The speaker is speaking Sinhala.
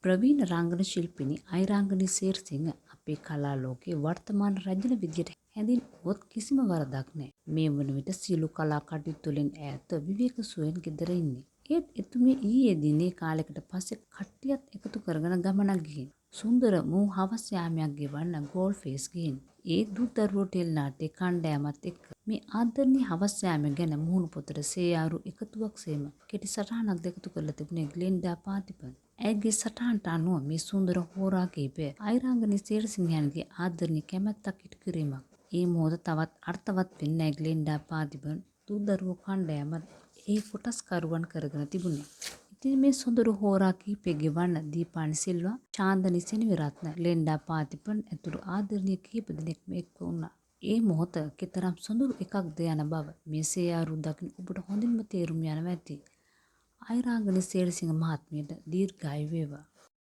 ප්‍රවීණ රංගන ශිල්පිනි අයිරාංගනී සේර්සිංහ අපේ කලා ලෝකයේ වර්තමාන රජන විදියට හැඳින්වුවොත් කිසිම වරදක් නෑ. මේ වන විට සියලු කලා කටයුතු වලින් ඈත්ව විවේක සුවයෙන් ගෙදර ඉන්නේ. ඒත් එතුමිය ඊයේ දිනේ කාලෙකට පස්සේ කට්ටියත් එකතු කරගෙන ගමනක් ගිහින් සුන්දර මූ හවස් යාමයක් ගෙවන්න ගෝල්ෆ් ගිහින් ඒ දූ දරුවෝ ටෙලි නාට්‍ය කණ්ඩායමත් එක්ක මේ ආදරණීය හවස් යාම ගැන මුහුණු පොතට සේයාරු එකතුවක් සේම කෙටි සටහනක් එකතු කරලා තිබුණේ ග්ලෙන්ඩා පාතිපන්. ඇයගේ සටහනට අනුව මේ සුන්දර හෝරා කීපය අයිරාංගනී සේරසිංහයන්ගේ ආදරණීය කැමැත්තක් ඉටු කිරීමක්. ඒ මොහොත තවත් අර්ථවත් වෙන්නයි ග්ලෙන්ඩා පාතිබන් දූ දරුවෝ කණ්ඩායමත් ඒ කොටස්කරුවන් කරගෙන තිබුණේ. ඉතින් මේ සොඳුරු හෝරා කීපය ගෙවන්න දීපානි සිල්වා, චාන්දනි සෙනවිරත්න, ග්ලෙන්ඩා පාතිබන් ඇතුළු ආදරණීය කීප දෙනෙක්ම එක්ව වුණා. ඒ මොහොත කෙතරම් සොඳුරු එකක්ද යන බව මේ සේයාරු දකින ඔබට හොඳින්ම තේරුම් යනවා ඇති. අයිරාංගනී සේරසිංහ මහත්මියට දීර්ඝායු වේවා.